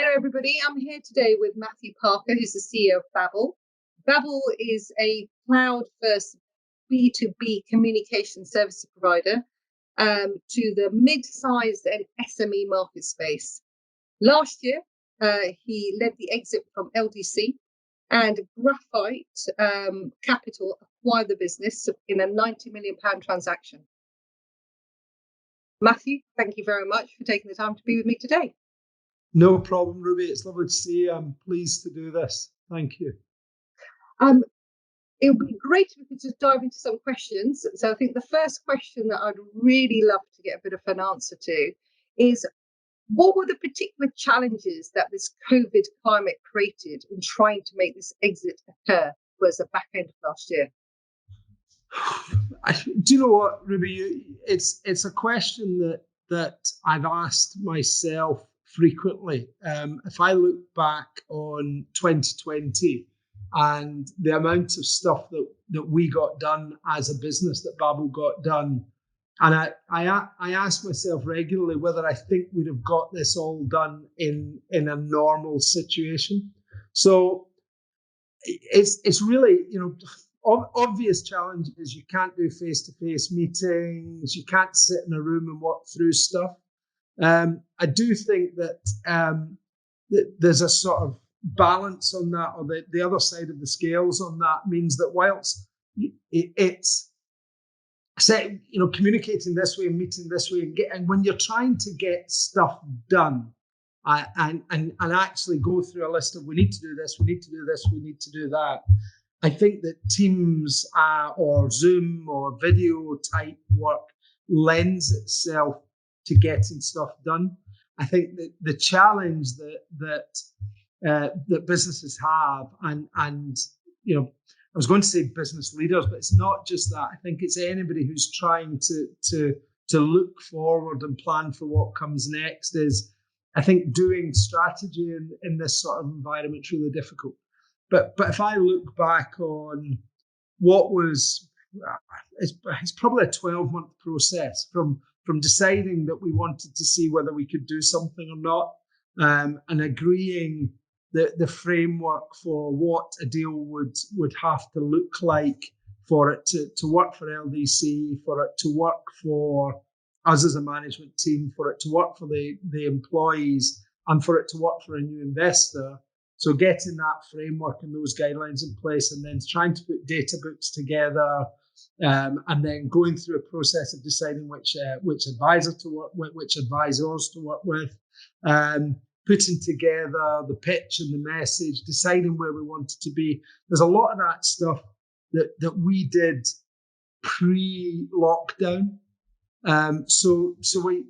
Hello, everybody. I'm here today with Matthew Parker, who's the CEO of Babble. Babble is a cloud-first B2B communication service provider to the mid-sized and SME market space. Last year, he led the exit from LDC, and Graphite Capital acquired the business in a £90 million transaction. Matthew, thank you very much for taking the time to be with me today. No problem, Ruby. It's lovely to see you. I'm pleased to do this. Thank you. It would be great if we could just dive into some questions. So I think the first question that I'd really love to get a bit of an answer to is, what were the particular challenges that this COVID climate created in trying to make this exit occur towards the back end of last year? Do you know what, Ruby? It's a question that I've asked myself frequently. If I look back on 2020 and the amount of stuff that we got done as a business, that Babble got done, and I ask myself regularly whether I think we'd have got this all done in a normal situation. So it's really, obvious challenges. You can't do face-to-face meetings. You can't sit in a room and walk through stuff. I do think that there's a sort of balance on that, or the other side of the scales on that means that whilst it's communicating this way and meeting this way, and when you're trying to get stuff done and actually go through a list of, we need to do this, we need to do this, we need to do that, I think that Teams or Zoom or video type work lends itself to getting stuff done. I think that the challenge that businesses have, and I was going to say business leaders, but it's not just that. I think it's anybody who's trying to look forward and plan for what comes next. Is, I think, doing strategy in this sort of environment is really difficult. But if I look back on what was, it's probably a 12-month process from deciding that we wanted to see whether we could do something or not, and agreeing the framework for what a deal would have to look like for it to work for LDC, for it to work for us as a management team, for it to work for the employees, and for it to work for a new investor. So getting that framework and those guidelines in place, and then trying to put data books together, and then going through a process of deciding which advisor to work with, which advisors to work with, putting together the pitch and the message, deciding where we wanted to be. There's a lot of that stuff that we did pre-lockdown. So we,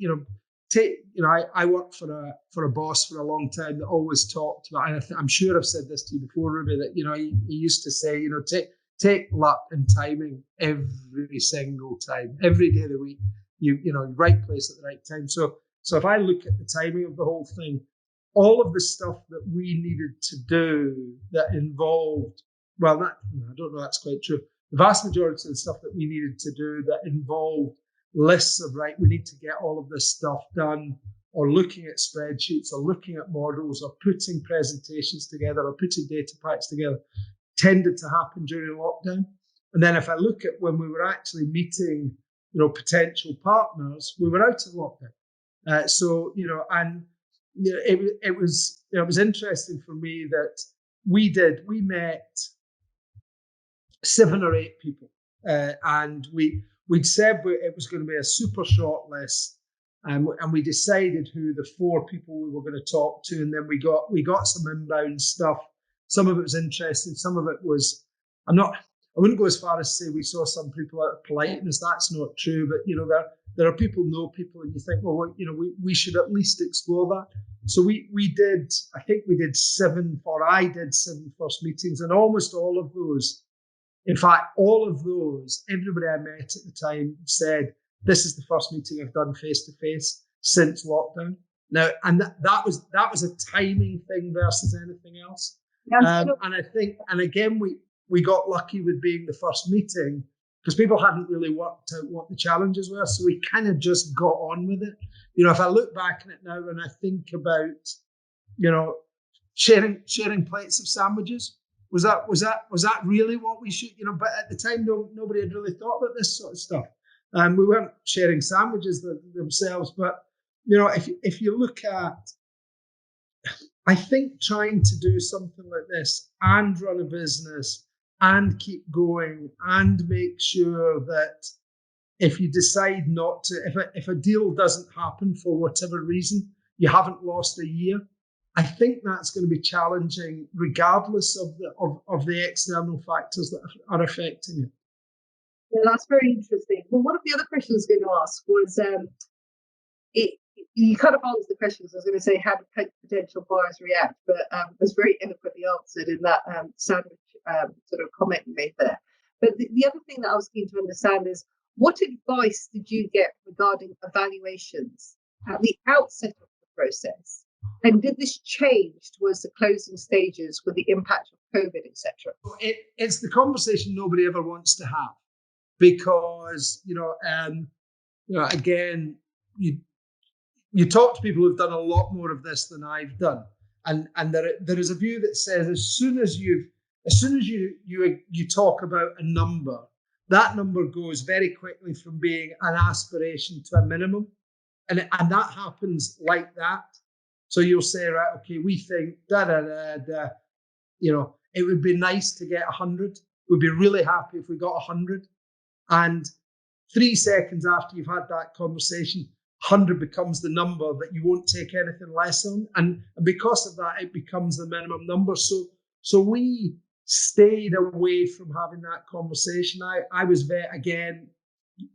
I worked for a boss for a long time that always talked about, and I'm sure I've said this to you before, Ruby, that he used to say, take luck and timing every single time, every day of the week. Right place at the right time. So if I look at the timing of the whole thing, all of the stuff that we needed to do that involved, I don't know, that's quite true. The vast majority of the stuff that we needed to do that involved lists of, right, we need to get all of this stuff done, or looking at spreadsheets, or looking at models, or putting presentations together, or putting data packs together, tended to happen during lockdown. And then if I look at when we were actually meeting, potential partners, we were out of lockdown. It was interesting for me that we met 7 or 8 people, and we'd said it was going to be a super short list, and we decided who the 4 people we were going to talk to, and then we got some inbound stuff. Some of it was interesting, some of it was, I wouldn't go as far as say we saw some people out of politeness. That's not true, but there are people know people, and you think, well, we should at least explore that. So I did 7 first meetings, and almost all of those, in fact, all of those, everybody I met at the time said, this is the first meeting I've done face-to-face since lockdown. Now, and that was a timing thing versus anything else. And I think, and again, we got lucky with being the first meeting because people hadn't really worked out what the challenges were. So we kind of just got on with it. If I look back at it now and I think about you know, sharing plates of sandwiches. Was that really what we should, But at the time, nobody had really thought about this sort of stuff. We weren't sharing sandwiches themselves, but if you look at, I think trying to do something like this and run a business and keep going and make sure that if you decide not to, if a deal doesn't happen for whatever reason, you haven't lost a year. I think that's going to be challenging, regardless of the external factors that are affecting it. Yeah, that's very interesting. Well, one of the other questions I was going to ask was, you kind of answered the questions. I was going to say, how do potential buyers react? But it was very eloquently answered in that sandwich sort of comment you made there. But the other thing that I was keen to understand is, what advice did you get regarding evaluations at the outset of the process? And did this change towards the closing stages with the impact of COVID, etc.? It's the conversation nobody ever wants to have, because again, you talk to people who've done a lot more of this than I've done, and there is a view that says as soon as you talk about a number, that number goes very quickly from being an aspiration to a minimum, and that happens like that. So you'll say, right, okay, we think it would be nice to get 100. We'd be really happy if we got 100. And 3 seconds after you've had that conversation, 100 becomes the number that you won't take anything less on. And because of that, it becomes the minimum number. So we stayed away from having that conversation. I was again,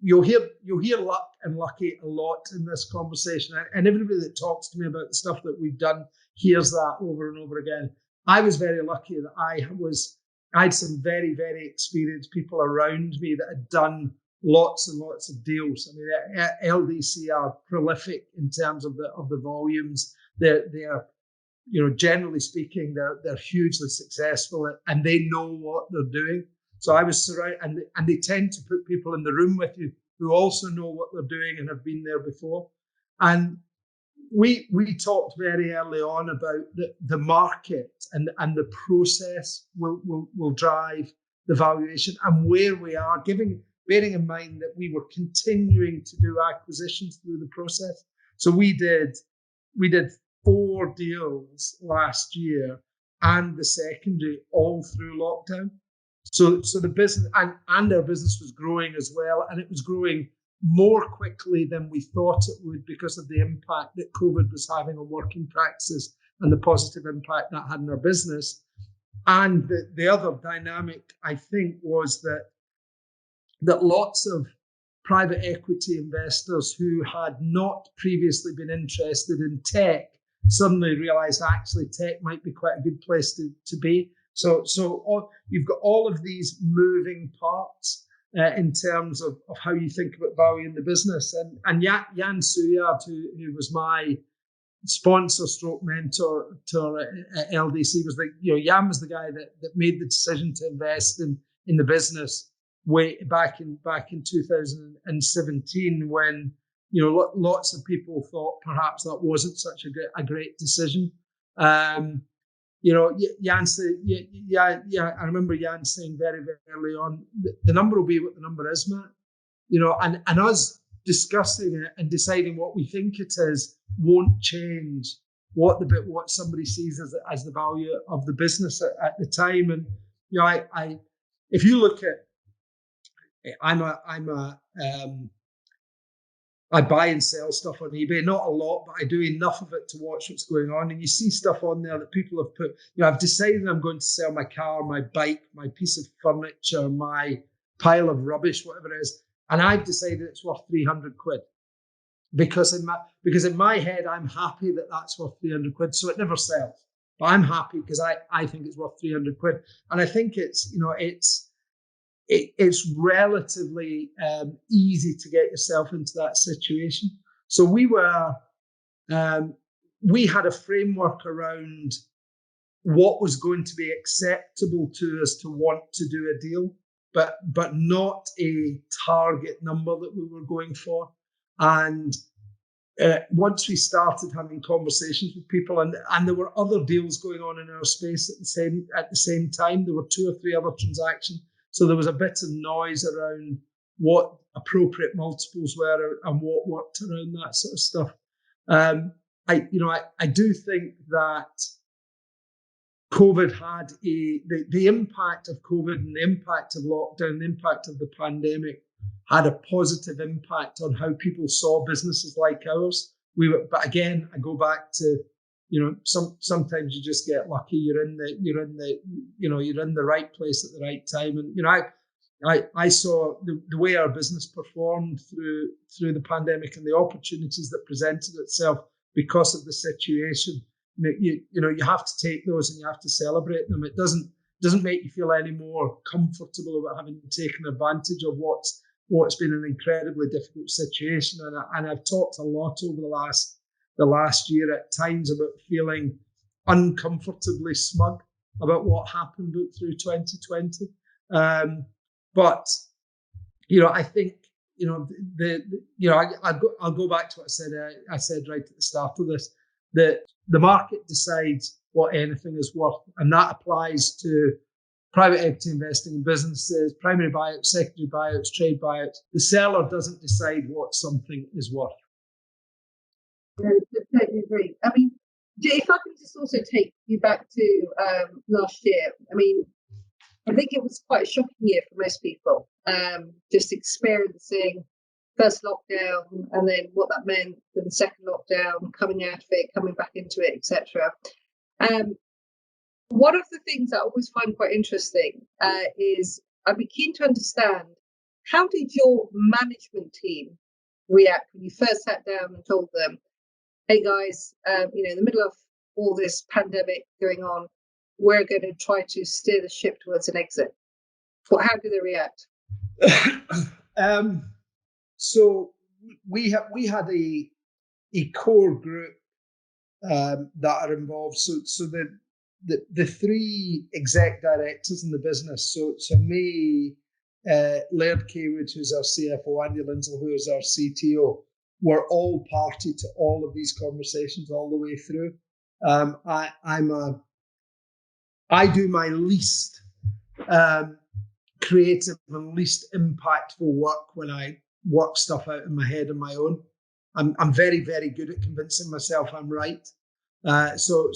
you'll hear luck and lucky a lot in this conversation. And everybody that talks to me about the stuff that we've done hears that over and over again. I was very lucky that I had some very, very experienced people around me that had done lots and lots of deals. I mean, LDC are prolific in terms of the volumes. They're generally speaking, they're hugely successful, and they know what they're doing. So I was surrounded, and they tend to put people in the room with you who also know what they're doing and have been there before. And we talked very early on about the market and the process will drive the valuation and where we are, bearing in mind that we were continuing to do acquisitions through the process. So we did 4 deals last year and the secondary all through lockdown. So the business and our business was growing as well, and it was growing more quickly than we thought it would because of the impact that COVID was having on working practices and the positive impact that had on our business. And the other dynamic, I think, was that lots of private equity investors who had not previously been interested in tech suddenly realized actually tech might be quite a good place to be. So you've got all of these moving parts in terms of how you think about valuing the business. And Jan Suyard, who was my sponsor stroke mentor at LDC, was Jan was the guy that made the decision to invest in the business way back in 2017 when lots of people thought perhaps that wasn't such a great decision. Jan said, I remember Jan saying very, very early on, the number will be what the number is, Matt. And us discussing it and deciding what we think it is won't change what somebody sees as the value of the business at the time. And if you look at, I buy and sell stuff on eBay, not a lot, but I do enough of it to watch what's going on. And you see stuff on there that people have put, I've decided I'm going to sell my car, my bike, my piece of furniture, my pile of rubbish, whatever it is. And I've decided it's worth 300 quid. Because in my head, I'm happy that that's worth 300 quid. So it never sells. But I'm happy because I think it's worth 300 quid. And I think it's relatively easy to get yourself into that situation. So we had a framework around what was going to be acceptable to us to want to do a deal, but not a target number that we were going for. And once we started having conversations with people, and there were other deals going on in our space at the same time, there were 2 or 3 other transactions. So there was a bit of noise around what appropriate multiples were and what worked around that sort of stuff. I do think that COVID had the impact of COVID and the impact of lockdown, the impact of the pandemic had a positive impact on how people saw businesses like ours. But again, I go back to, sometimes you just get lucky. You're in the right place at the right time. And I saw the way our business performed through the pandemic and the opportunities that presented itself because of the situation. You have to take those and you have to celebrate them. It doesn't make you feel any more comfortable about having taken advantage of what's been an incredibly difficult situation. And I've talked a lot over the last year at times about feeling uncomfortably smug about what happened through 2020. But I think I'll go back to what I said right at the start of this, that the market decides what anything is worth, and that applies to private equity investing in businesses, primary buyouts, secondary buyouts, trade buyouts. The seller doesn't decide what something is worth. I totally agree. I mean, if I can just also take you back to last year, I mean, I think it was quite a shocking year for most people, just experiencing first lockdown and then what that meant, then second lockdown, coming out of it, coming back into it, etc. One of the things I always find quite interesting is I'd be keen to understand, how did your management team react when you first sat down and told them, hey guys, in the middle of all this pandemic going on, we're going to try to steer the ship towards an exit? How do they react? So we had a core group that are involved. So the 3 exec directors in the business. So me, Laird Kaywood, who's our CFO, Andy Lindsell, who is our CTO, were all party to all of these conversations all the way through. I do my least creative and least impactful work when I work stuff out in my head on my own. I'm very, very good at convincing myself I'm right. So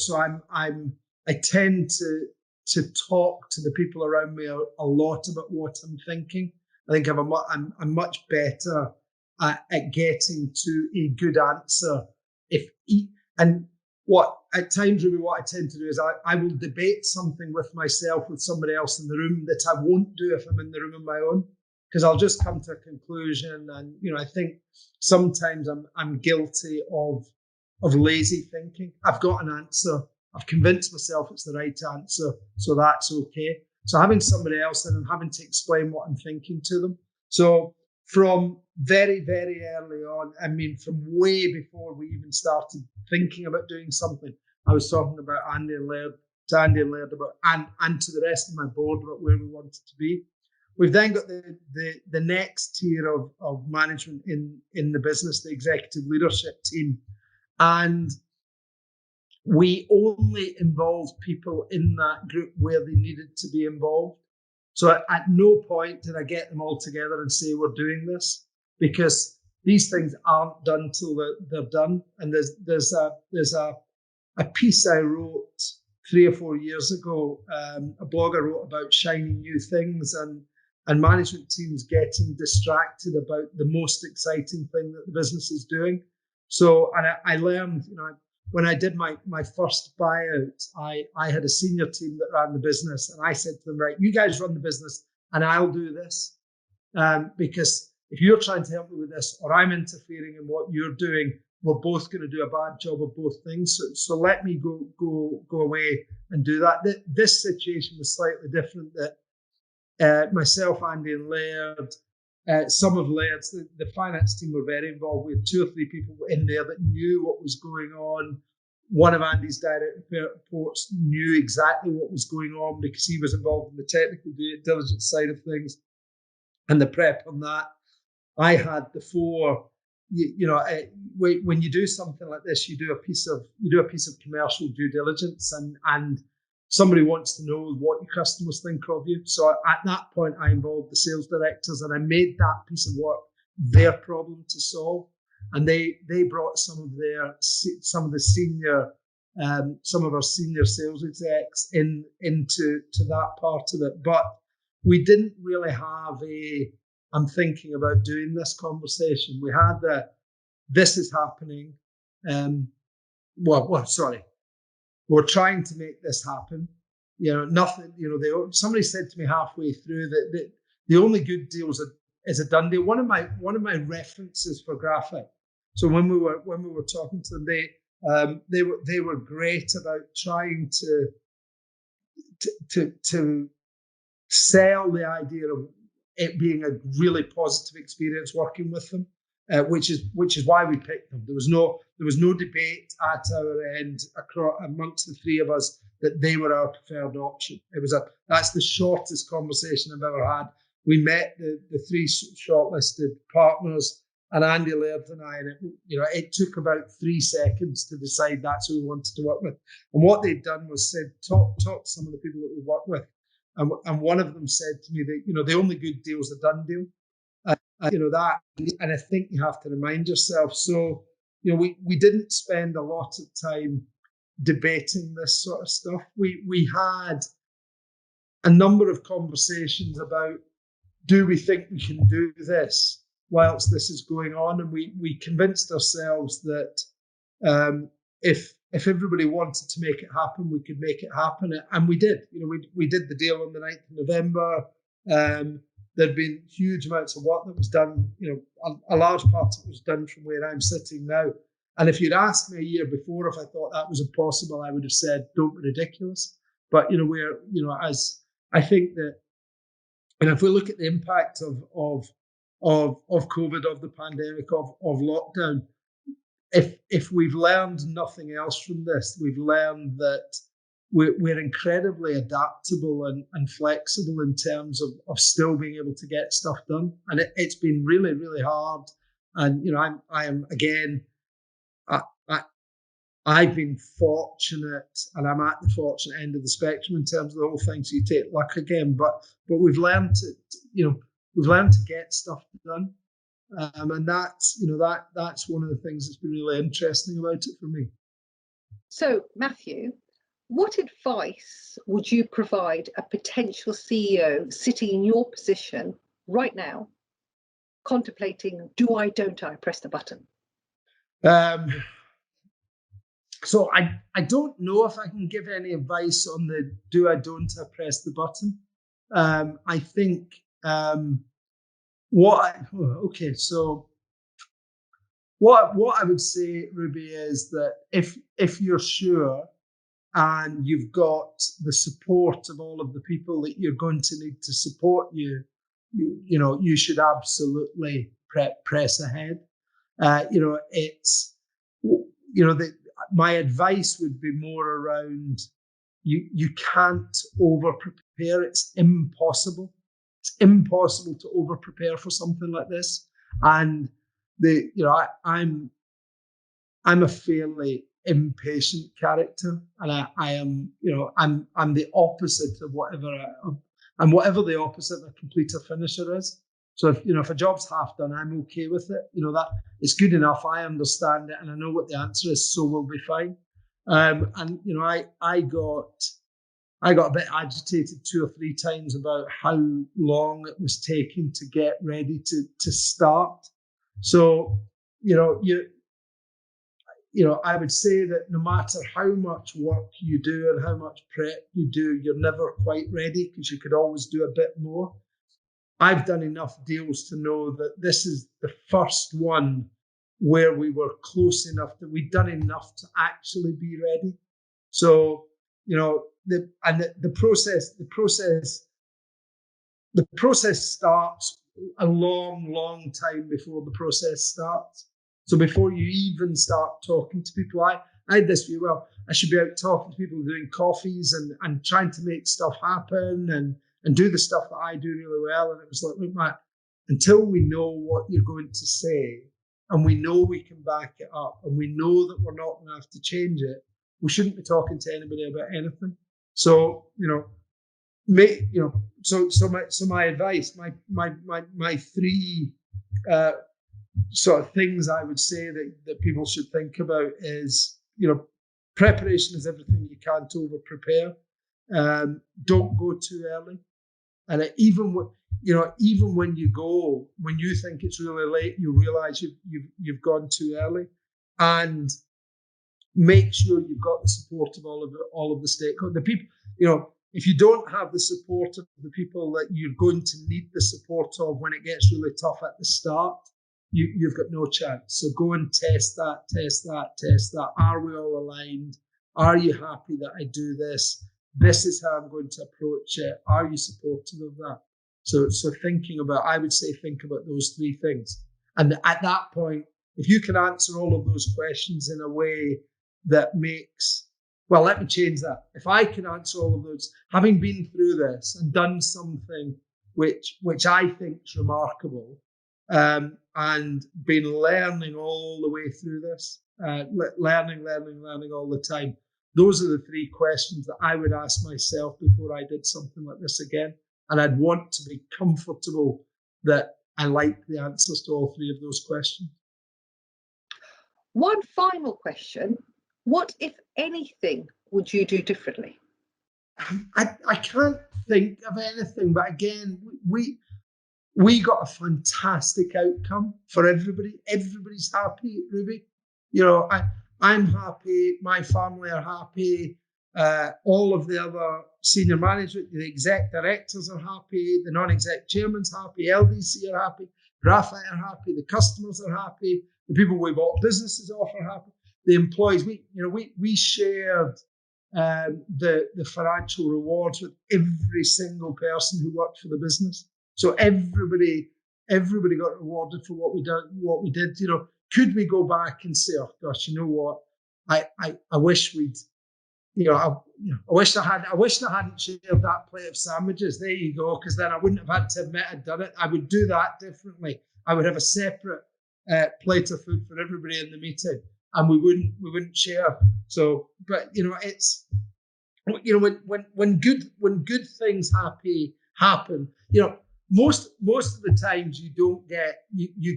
I tend to talk to the people around me a lot about what I'm thinking. I think I'm much better at getting to a good answer. What I tend to do is I will debate something with myself, with somebody else in the room, that I won't do if I'm in the room on my own, because I'll just come to a conclusion. And I think sometimes I'm guilty of lazy thinking. I've got an answer. I've convinced myself it's the right answer, so that's okay. So having somebody else in and having to explain what I'm thinking to them. So from very, very early on, I mean, from way before we even started thinking about doing something, I was talking about Andy and Laird about and to the rest of my board about where we wanted to be. We've then got the next tier of management in the business, the executive leadership team, and we only involved people in that group where they needed to be involved. So at no point did I get them all together and say, we're doing this, because these things aren't done till they're done. And there's a piece I wrote 3 or 4 years ago, a blog I wrote about shining new things and management teams getting distracted about the most exciting thing that the business is doing. So, and I learned, when I did my first buyout, I had a senior team that ran the business, and I said to them, right, you guys run the business and I'll do this. Because if you're trying to help me with this, or I'm interfering in what you're doing, we're both going to do a bad job of both things. So let me go away and do that. This situation was slightly different, that myself, Andy and Laird, some of Laird's, the finance team were very involved. We had 2 or 3 people in there that knew what was going on. One of Andy's direct reports knew exactly what was going on because he was involved in the technical due diligence side of things and the prep on that. I had the 4 when you do something like this, you do a piece of commercial due diligence, and somebody wants to know what your customers think of you. So at that point, I involved the sales directors, and I made that piece of work their problem to solve. And they brought some of the senior, some of our senior sales execs into that part of it. But we didn't really have I'm thinking about doing this conversation. We had this is happening. Sorry. We're trying to make this happen. Nothing. Somebody said to me halfway through that the only good deal is a done deal. One of my references for Graphic. So when we were talking to them, they were great about trying to sell the idea of it being a really positive experience working with them, which is why we picked them. There was no debate at our end amongst the three of us that they were our preferred option. That's the shortest conversation I've ever had. We met the three shortlisted partners, and Andy Laird and I, and it took about 3 seconds to decide that's who we wanted to work with. And what they'd done was said, talk to some of the people that we worked with. And one of them said to me that, the only good deal is a done deal. That, and I think you have to remind yourself. So, we didn't spend a lot of time debating this sort of stuff. We had a number of conversations about, do we think we can do this whilst this is going on? And we convinced ourselves that if everybody wanted to make it happen, we could make it happen, and we did. We did the deal on the 9th of November. There'd been huge amounts of work that was done. A large part of it was done from where I'm sitting now. And if you'd asked me a year before if I thought that was impossible, I would have said, "Don't be ridiculous." But as I think that, and if we look at the impact of COVID, of the pandemic, of lockdown. If we've learned nothing else from this, we've learned that we're incredibly adaptable and flexible in terms of still being able to get stuff done. And it's been really, really hard. And I am again, I've been fortunate, and I'm at the fortunate end of the spectrum in terms of the whole thing. So you take luck again, but we've learned to get stuff done. And that's one of the things that's been really interesting about it for me. So, Matthew, what advice would you provide a potential CEO sitting in your position right now, contemplating, do I, don't I press the button? So I don't know if I can give any advice on the do I, don't I press the button. I think what I would say, Ruby, is that if you're sure and you've got the support of all of the people that you're going to need to support you, you should absolutely press ahead. My advice would be more around you can't over prepare. It's impossible. It's impossible to over prepare for something like this. And I'm a fairly impatient character, and I am, I'm the opposite of I'm whatever the opposite of a completer finisher is. So if a job's half done, I'm okay with it. That it's good enough. I understand it, and I know what the answer is, so we'll be fine. And I got a bit agitated 2 or 3 times about how long it was taking to get ready to start. So I would say that no matter how much work you do and how much prep you do, you're never quite ready, because you could always do a bit more. I've done enough deals to know that this is the first one where we were close enough that we'd done enough to actually be ready. So, the process starts a long, long time before the process starts. So before you even start talking to people, I had this view, well, I should be out talking to people, doing coffees and trying to make stuff happen and do the stuff that I do really well. And it was like, look, Matt, until we know what you're going to say, and we know we can back it up, and we know that we're not going to have to change it, we shouldn't be talking to anybody about anything. So, so my advice, my three sort of things I would say that people should think about is, preparation is everything. You can't over prepare. Don't go too early. And even when you think it's really late, you realize you've gone too early. And make sure you've got the support of all of the stakeholders. The people, if you don't have the support of the people that you're going to need the support of when it gets really tough at the start, you've got no chance. So go and test that. Are we all aligned? Are you happy that I do this? This is how I'm going to approach it. Are you supportive of that? So think about those three things. And at that point, if you can answer all of those questions in a way that makes, well, let me change that. If I can answer all of those, having been through this and done something which I think is remarkable, and been learning all the way through this, learning all the time. Those are the three questions that I would ask myself before I did something like this again. And I'd want to be comfortable that I like the answers to all three of those questions. One final question. What, if anything, would you do differently? I can't think of anything, but again, we got a fantastic outcome for everybody. Everybody's happy, Ruby. I'm happy. My family are happy. All of the other senior management, the exec directors are happy. The non-exec chairman's happy. LDC are happy. Graphite are happy. The customers are happy. The people we bought businesses off are happy. The employees, we shared the financial rewards with every single person who worked for the business. So everybody got rewarded for what we did. Could we go back and say, oh gosh, you know what? I wish we'd, I wish I hadn't shared that plate of sandwiches. There you go, because then I wouldn't have had to admit I'd done it. I would do that differently. I would have a separate plate of food for everybody in the meeting, and we wouldn't share. So, but it's, when good things happen, most of the times you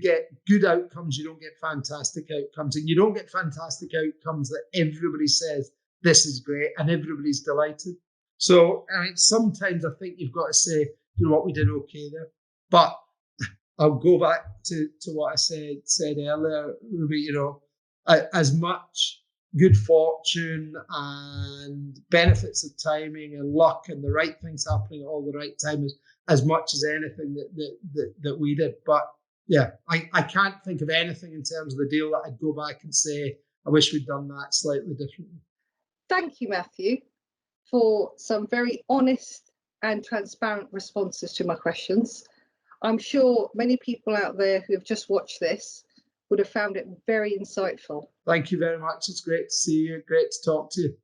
get good outcomes, you don't get fantastic outcomes, and you don't get fantastic outcomes that everybody says this is great and everybody's delighted. So sometimes I think you've got to say, what, we did okay there. But I'll go back to what I said earlier, Ruby. As much good fortune and benefits of timing and luck and the right things happening at all the right time as much as anything that we did. But yeah, I can't think of anything in terms of the deal that I'd go back and say, I wish we'd done that slightly differently. Thank you, Matthew, for some very honest and transparent responses to my questions. I'm sure many people out there who have just watched this would have found it very insightful. Thank you very much. It's great to see you. Great to talk to you.